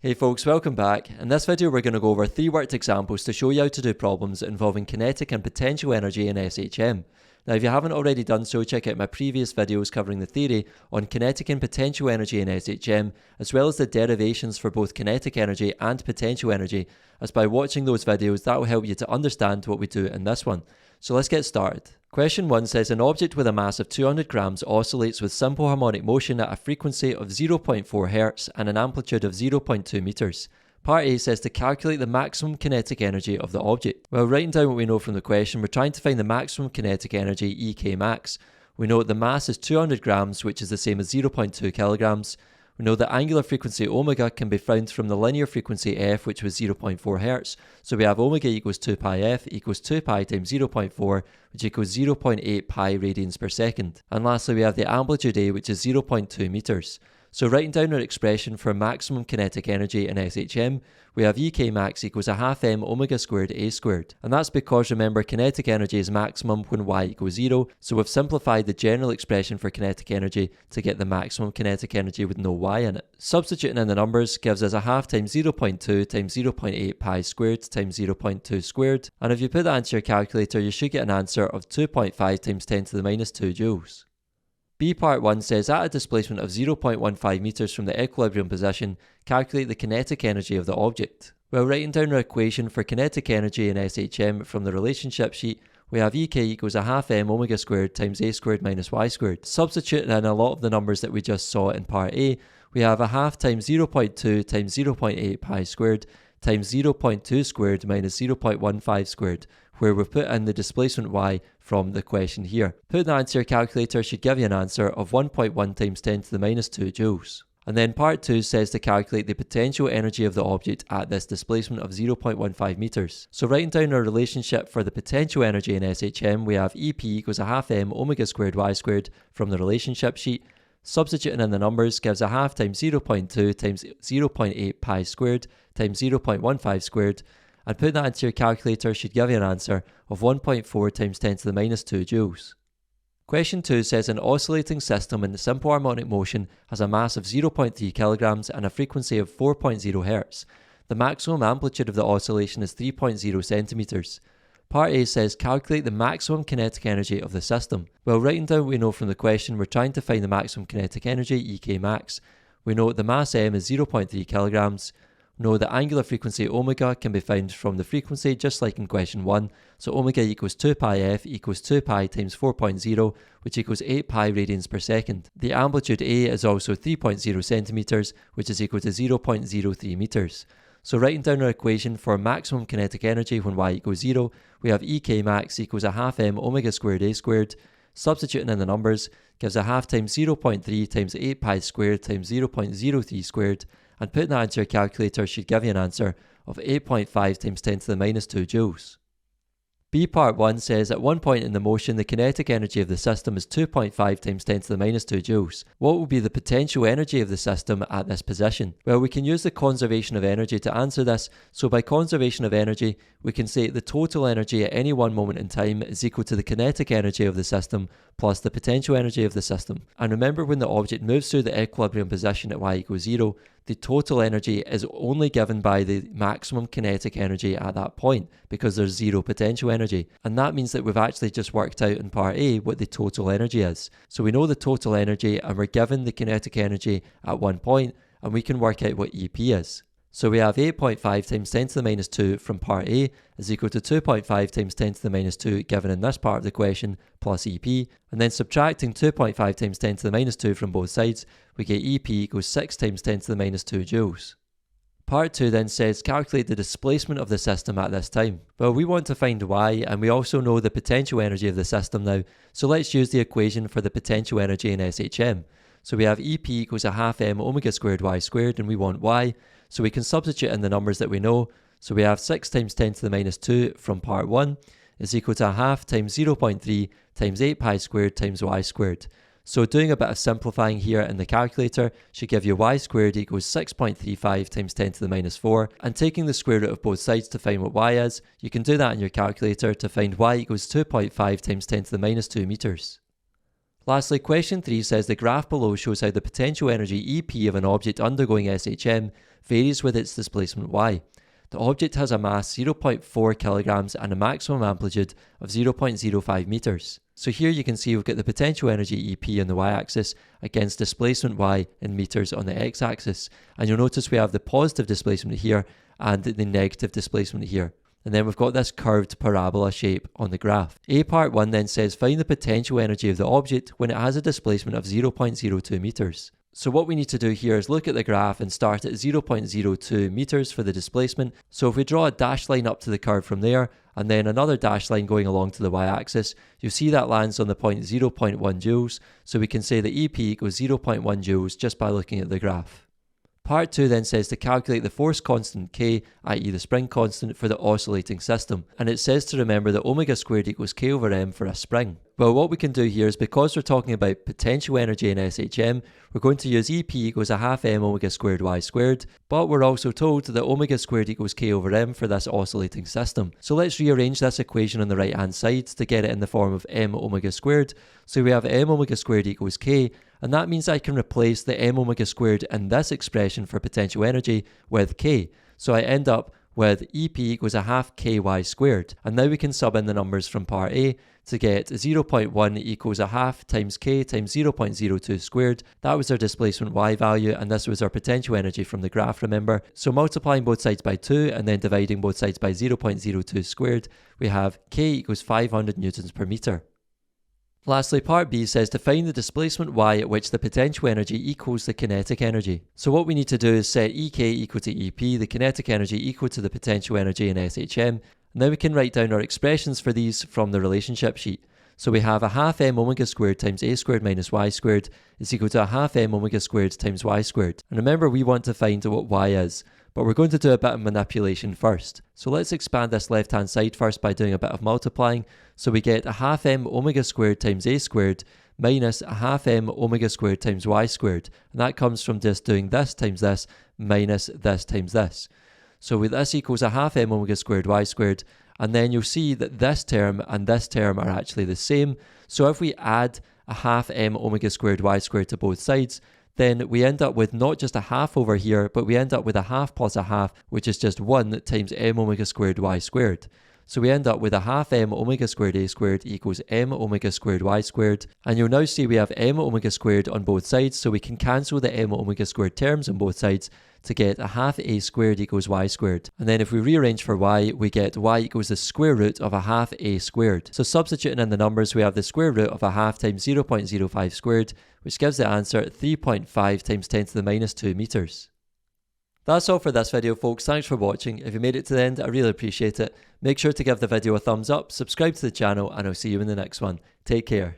Hey folks, welcome back. In this video we're going to go over 3 worked examples to show you how to do problems involving kinetic and potential energy in SHM. Now if you haven't already done so, check out my previous videos covering the theory on kinetic and potential energy in SHM, as well as the derivations for both kinetic energy and potential energy, as by watching those videos that will help you to understand what we do in this one. So let's get started. Question 1 says an object with a mass of 200 grams oscillates with simple harmonic motion at a frequency of 0.4 Hz and an amplitude of 0.2 meters. Part A says to calculate the maximum kinetic energy of the object. Well, writing down what we know from the question, we're trying to find the maximum kinetic energy, EK max. We know the mass is 200 grams, which is the same as 0.2 kilograms. We know the angular frequency omega can be found from the linear frequency f, which was 0.4 Hz. So we have omega equals 2 pi f equals 2 pi times 0.4, which equals 0.8 pi radians per second. And lastly, we have the amplitude A, which is 0.2 meters. So writing down our expression for maximum kinetic energy in SHM, we have EK max equals a half m omega squared A squared. And that's because, remember, kinetic energy is maximum when y equals 0, so we've simplified the general expression for kinetic energy to get the maximum kinetic energy with no y in it. Substituting in the numbers gives us a half times 0.2 times 0.8 pi squared times 0.2 squared, and if you put that into your calculator you should get an answer of 2.5 times 10 to the minus 2 joules. B part 1 says at a displacement of 0.15 meters from the equilibrium position, calculate the kinetic energy of the object. Well, writing down our equation for kinetic energy in SHM from the relationship sheet, we have EK equals a half m omega squared times A squared minus y squared. Substituting in a lot of the numbers that we just saw in part A, we have a half times 0.2 times 0.8 pi squared times 0.2 squared minus 0.15 squared, where we've put in the displacement y from the question here. Putting that into your calculator should give you an answer of 1.1 times 10 to the minus 2 joules. And then part 2 says to calculate the potential energy of the object at this displacement of 0.15 meters. So writing down our relationship for the potential energy in SHM, we have EP equals a half m omega squared y squared from the relationship sheet. Substituting in the numbers gives a half times 0.2 times 0.8 pi squared times 0.15 squared, and putting that into your calculator should give you an answer of 1.4 times 10 to the minus 2 joules. Question 2 says an oscillating system in simple harmonic motion has a mass of 0.3 kilograms and a frequency of 4.0 Hz. The maximum amplitude of the oscillation is 3.0 centimeters. Part A says calculate the maximum kinetic energy of the system. Well, writing down what we know from the question, we're trying to find the maximum kinetic energy, EK max. We know the mass m is 0.3 kilograms. We know the angular frequency omega can be found from the frequency, just like in question 1. So omega equals 2 pi f equals 2 pi times 4.0, which equals 8 pi radians per second. The amplitude A is also 3.0 centimeters, which is equal to 0.03 meters. So writing down our equation for maximum kinetic energy when y equals 0, we have EK max equals a half m omega squared A squared. Substituting in the numbers gives a half times 0.3 times 8 pi squared times 0.03 squared, and putting that into your calculator should give you an answer of 8.5 times 10 to the minus 2 joules. B part 1 says at one point in the motion the kinetic energy of the system is 2.5 times 10 to the minus 2 joules. What will be the potential energy of the system at this position? Well, we can use the conservation of energy to answer this. So by conservation of energy, we can say the total energy at any one moment in time is equal to the kinetic energy of the system plus the potential energy of the system. And remember, when the object moves through the equilibrium position at y equals 0, the total energy is only given by the maximum kinetic energy at that point, because there's 0 potential energy. And that means that we've actually just worked out in part A what the total energy is. So we know the total energy and we're given the kinetic energy at one point, and we can work out what EP is. So we have 8.5 times 10 to the minus 2 from part A is equal to 2.5 times 10 to the minus 2 given in this part of the question plus EP, and then subtracting 2.5 times 10 to the minus 2 from both sides, we get EP equals 6 times 10 to the minus 2 joules. Part 2 then says calculate the displacement of the system at this time. Well, we want to find y, and we also know the potential energy of the system now, so let's use the equation for the potential energy in SHM. So we have EP equals a half m omega squared y squared, and we want y, so we can substitute in the numbers that we know. So we have 6 times 10 to the minus 2 from part 1 is equal to a half times 0.3 times 8 pi squared times y squared. So doing a bit of simplifying here in the calculator should give you y squared equals 6.35 times 10 to the minus 4, and taking the square root of both sides to find what y is, you can do that in your calculator to find y equals 2.5 times 10 to the minus 2 meters. Lastly, question 3 says the graph below shows how the potential energy EP of an object undergoing SHM varies with its displacement y. The object has a mass 0.4 kilograms and a maximum amplitude of 0.05 meters. So here you can see we've got the potential energy EP on the y-axis against displacement y in meters on the x-axis. And you'll notice we have the positive displacement here and the negative displacement here. And then we've got this curved parabola shape on the graph. A part 1 then says find the potential energy of the object when it has a displacement of 0.02 meters. So what we need to do here is look at the graph and start at 0.02 meters for the displacement. So if we draw a dashed line up to the curve from there, and then another dashed line going along to the y-axis, you'll see that lands on the point 0.1 joules. So we can say that EP equals 0.1 joules just by looking at the graph. Part 2 then says to calculate the force constant K, i.e. the spring constant, for the oscillating system. And it says to remember that omega squared equals K over m for a spring. Well, what we can do here is, because we're talking about potential energy in SHM, we're going to use EP equals a half m omega squared y squared, but we're also told that omega squared equals K over m for this oscillating system. So let's rearrange this equation on the right hand side to get it in the form of m omega squared. So we have m omega squared equals K, and that means I can replace the m omega squared in this expression for potential energy with K. So I end up with EP equals a half ky squared. And now we can sub in the numbers from part A to get 0.1 equals a half times K times 0.02 squared. That was our displacement y value, and this was our potential energy from the graph, remember. So multiplying both sides by 2 and then dividing both sides by 0.02 squared, we have K equals 500 newtons per meter. Lastly, part B says to find the displacement y at which the potential energy equals the kinetic energy. So what we need to do is set EK equal to EP, the kinetic energy equal to the potential energy in SHM. Now we can write down our expressions for these from the relationship sheet. So we have a half m omega squared times a squared minus y squared is equal to a half m omega squared times y squared. And remember, we want to find what y is, but we're going to do a bit of manipulation first. So let's expand this left hand side first by doing a bit of multiplying. So we get a half m omega squared times a squared minus a half m omega squared times y squared. And that comes from just doing this times this minus this times this. So with this equals a half m omega squared y squared. And then you'll see that this term and this term are actually the same. So if we add a half m omega squared y squared to both sides, then we end up with not just a half over here, but we end up with a half plus a half, which is just 1 times m omega squared y squared. So we end up with a half m omega squared a squared equals m omega squared y squared. And you'll now see we have m omega squared on both sides, so we can cancel the m omega squared terms on both sides to get a half a squared equals y squared. And then if we rearrange for y, we get y equals the square root of a half a squared. So substituting in the numbers, we have the square root of a half times 0.05 squared, which gives the answer 3.5 times 10 to the minus 2 meters. That's all for this video, folks. Thanks for watching. If you made it to the end, I really appreciate it. Make sure to give the video a thumbs up, subscribe to the channel, and I'll see you in the next one. Take care.